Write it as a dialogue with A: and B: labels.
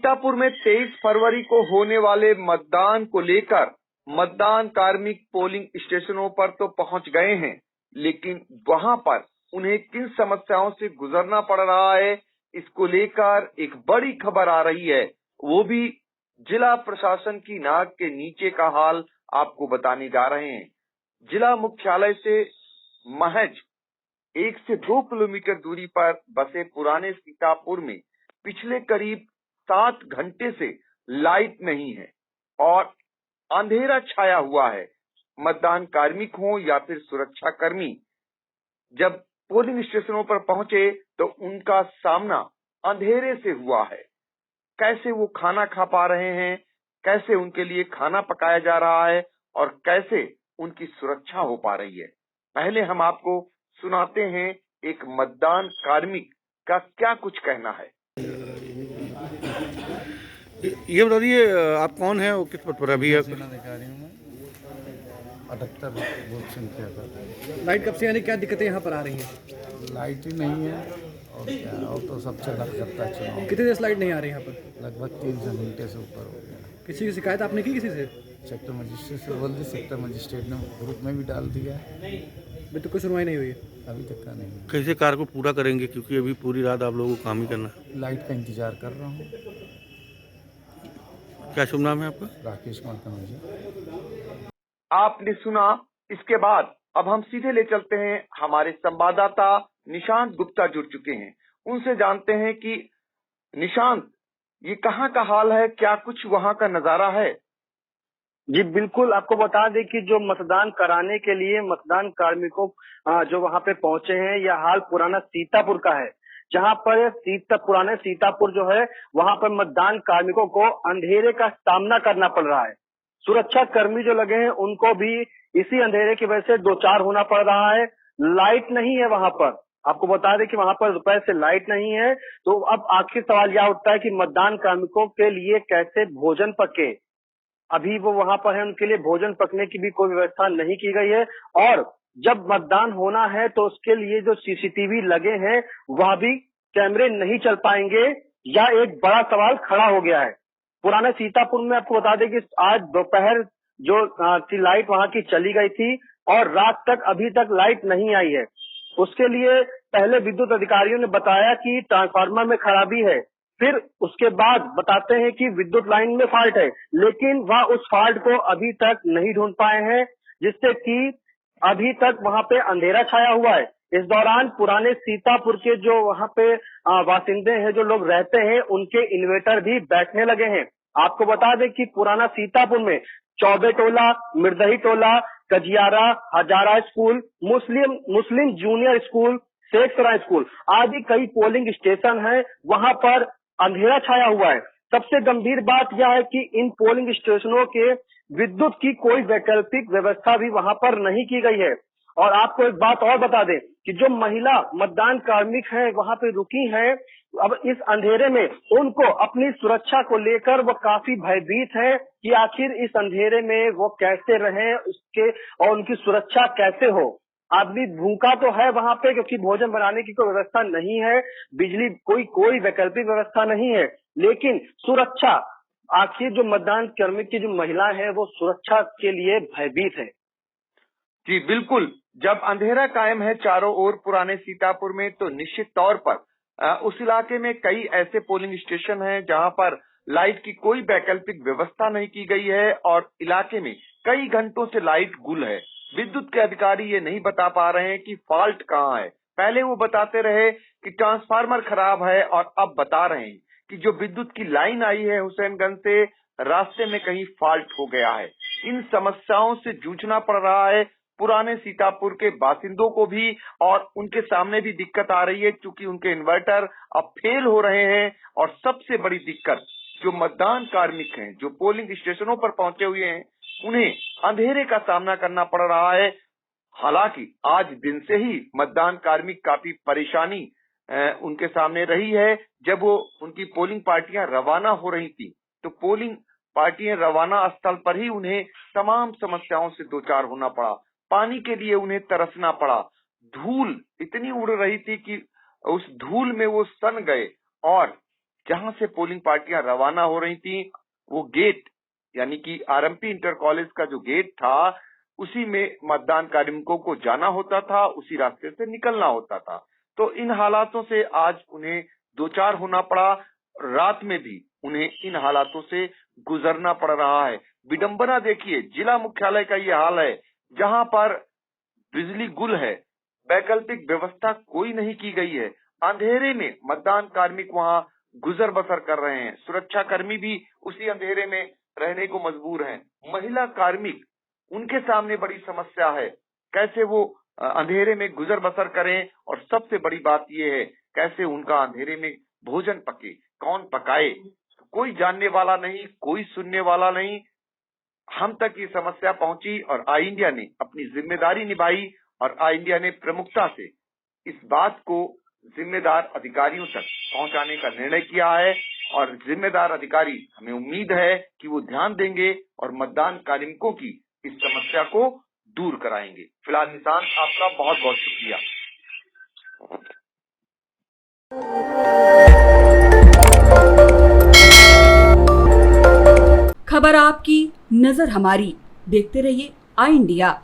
A: सीतापुर में 23 फरवरी को होने वाले मतदान को लेकर मतदान कार्मिक पोलिंग स्टेशनों पर तो पहुंच गए हैं, लेकिन वहां पर उन्हें किन समस्याओं से गुजरना पड़ रहा है, इसको लेकर एक बड़ी खबर आ रही है। वो भी जिला प्रशासन की नाक के नीचे का हाल आपको बताने जा रहे हैं। जिला मुख्यालय से महज 1 से 2 किलोमीटर दूरी पर बसे पुराने सीतापुर में पिछले करीब 7 घंटे से लाइट नहीं है और अंधेरा छाया हुआ है। मतदान कार्मिक हो या फिर सुरक्षा कर्मी जब पोलिंग स्टेशनों पर पहुंचे तो उनका सामना अंधेरे से हुआ है। कैसे वो खाना खा पा रहे हैं, कैसे उनके लिए खाना पकाया जा रहा है और कैसे उनकी सुरक्षा हो पा रही है। पहले हम आपको सुनाते हैं एक मतदान कार्मिक का क्या कुछ कहना है।
B: ये बता दिए आप कौन हैं और किस पद पर अभी है?
C: अधिकारी हूँ मैं 78 बूथ संख्या का।
D: लाइट कब से आने क्या दिक्कतें यहाँ पर आ रही हैं?
C: लाइट ही नहीं है और क्या, और तो सब चला करता है चुनाव।
D: कितनी देर से लाइट नहीं आ रही यहाँ पर?
C: लगभग 3 घंटे से ऊपर हो गया।
D: किसी की शिकायत आपने की किसी से?
C: सेक्टर मजिस्ट्रेट से बोल दी, सेक्टर मजिस्ट्रेट ने ग्रुप में भी डाल दिया,
D: अभी तो कोई सुनवाई नहीं हुई है।
C: अभी तक का नहीं।
B: कैसे कार्य को पूरा करेंगे, क्योंकि अभी पूरी रात आप लोगों को काम ही करना है।
C: लाइट का इंतजार कर रहा हूँ।
B: क्या शुभ नाम है आपका?
C: राकेश कुमार कन्हैया।
A: आपने सुना। इसके बाद अब हम सीधे ले चलते हैं, हमारे संवाददाता निशांत गुप्ता जुड़ चुके हैं। उनसे जानते हैं कि निशांत, ये कहाँ का हाल है, क्या कुछ वहाँ का नजारा है?
E: जी बिल्कुल, आपको बता दें कि जो मतदान कराने के लिए मतदान कार्मिकों जो वहां पे पहुंचे हैं, यह हाल पुराना सीतापुर का है, जहां पर पुराने सीतापुर जो है वहां पर मतदान कार्मिकों को अंधेरे का सामना करना पड़ रहा है। सुरक्षा कर्मी जो लगे हैं उनको भी इसी अंधेरे की वजह से दो चार होना पड़ रहा है। लाइट नहीं है वहां पर, आपको बता दें कि वहां पर रुपए से लाइट नहीं है। तो अब आखिर सवाल यह उठता है कि मतदान कार्मिकों के लिए कैसे भोजन पके। अभी वो वहां पर है, उनके लिए भोजन पकने की भी कोई व्यवस्था नहीं की गई है। और जब मतदान होना है तो उसके लिए जो सीसीटीवी लगे हैं वह भी कैमरे नहीं चल पाएंगे, या एक बड़ा सवाल खड़ा हो गया है। पुराने सीतापुर में आपको बता दें कि आज दोपहर जो लाइट वहां की चली गई थी और रात तक अभी तक लाइट नहीं आई है। उसके लिए पहले विद्युत अधिकारियों ने बताया कि ट्रांसफार्मर में खराबी है, फिर उसके बाद बताते हैं कि विद्युत लाइन में फॉल्ट है, लेकिन वह उस फॉल्ट को अभी तक नहीं ढूंढ पाए हैं, जिससे कि अभी तक वहां पे अंधेरा छाया हुआ है। इस दौरान पुराने सीतापुर के जो वहां पे वासिंदे हैं, जो लोग रहते हैं, उनके इन्वर्टर भी बैठने लगे हैं। आपको बता दें कि पुराना सीतापुर में चौबे टोला, मिर्दही टोला, कजियारा, हजारा स्कूल, मुस्लिम जूनियर स्कूल, शेख सराय स्कूल आदि कई पोलिंग स्टेशन हैं, वहां पर अंधेरा छाया हुआ है। सबसे गंभीर बात यह है कि इन पोलिंग स्टेशनों के विद्युत की कोई वैकल्पिक व्यवस्था भी वहां पर नहीं की गई है। और आपको एक बात और बता दें कि जो महिला मतदान कार्मिक हैं वहां पे रुकी हैं, अब इस अंधेरे में उनको अपनी सुरक्षा को लेकर वो काफी भयभीत हैं कि आखिर इस अंधेरे में वो कैसे रहें, उसके और उनकी सुरक्षा कैसे हो। आदमी भूखा तो है वहां पे, क्योंकि भोजन बनाने की कोई व्यवस्था नहीं है, बिजली कोई वैकल्पिक व्यवस्था नहीं है, लेकिन सुरक्षा, आखिर जो मतदान कर्मी की जो महिला है वो सुरक्षा के लिए भयभीत है।
A: जी बिल्कुल, जब अंधेरा कायम है चारों ओर पुराने सीतापुर में, तो निश्चित तौर पर उस इलाके में कई ऐसे पोलिंग स्टेशन हैं जहां पर लाइट की कोई वैकल्पिक व्यवस्था नहीं की गई है और इलाके में कई घंटों से लाइट गुल है। विद्युत के अधिकारी ये नहीं बता पा रहे हैं कि फॉल्ट कहाँ है। पहले वो बताते रहे कि ट्रांसफार्मर खराब है, और अब बता रहे हैं कि जो विद्युत की लाइन आई है हुसैनगंज से, रास्ते में कहीं फॉल्ट हो गया है। इन समस्याओं से जूझना पड़ रहा है पुराने सीतापुर के बासिंदों को भी, और उनके सामने भी दिक्कत आ रही है क्योंकि उनके इन्वर्टर अब फेल हो रहे हैं। और सबसे बड़ी दिक्कत, जो मतदान कार्मिक हैं, जो पोलिंग स्टेशनों पर पहुंचे हुए हैं, उन्हें अंधेरे का सामना करना पड़ रहा है। हालांकि आज दिन से ही मतदान कार्मिक काफी परेशानी उनके सामने रही है। जब वो उनकी पोलिंग पार्टियां रवाना हो रही थी, तो पोलिंग पार्टियां रवाना स्थल पर ही उन्हें तमाम समस्याओं से दो चार होना पड़ा। पानी के लिए उन्हें तरसना पड़ा। धूल इतनी उड़ रही थी कि उस धूल में वो सन गए और जहां से पोलिंग पार्टियां रवाना हो रही थी, वो गेट यानी कि आरएमपी इंटर कॉलेज का जो गेट था, उसी में मतदान कार्मिकों को जाना होता था, उसी रास्ते से निकलना होता था। तो इन हालातों से आज उन्हें दो चार होना पड़ा। रात में भी उन्हें इन हालातों से गुजरना पड़ रहा है। विडंबना देखिए, जिला मुख्यालय का ये हाल है, जहां पर बिजली गुल है, वैकल्पिक व्यवस्था कोई नहीं की गई है। अंधेरे में मतदान कार्मिक वहां गुजर बसर कर रहे हैं। सुरक्षा कर्मी भी उसी अंधेरे में रहने को मजबूर हैं। महिला कार्मिक, उनके सामने बड़ी समस्या है, कैसे वो अंधेरे में गुजर बसर करें। और सबसे बड़ी बात ये है, कैसे उनका अंधेरे में भोजन पके, कौन पकाए, कोई जानने वाला नहीं, कोई सुनने वाला नहीं। हम तक ये समस्या पहुंची और आई इंडिया ने अपनी जिम्मेदारी निभाई और आई इंडिया ने प्रमुखता से इस बात को जिम्मेदार अधिकारियों तक पहुंचाने का निर्णय किया है। और जिम्मेदार अधिकारी, हमें उम्मीद है कि वो ध्यान देंगे और मतदान कार्मिकों की इस समस्या को दूर कराएंगे। फिलहाल निशांत, आपका बहुत बहुत शुक्रिया।
F: खबर आपकी, नजर हमारी। देखते रहिए आई इंडिया।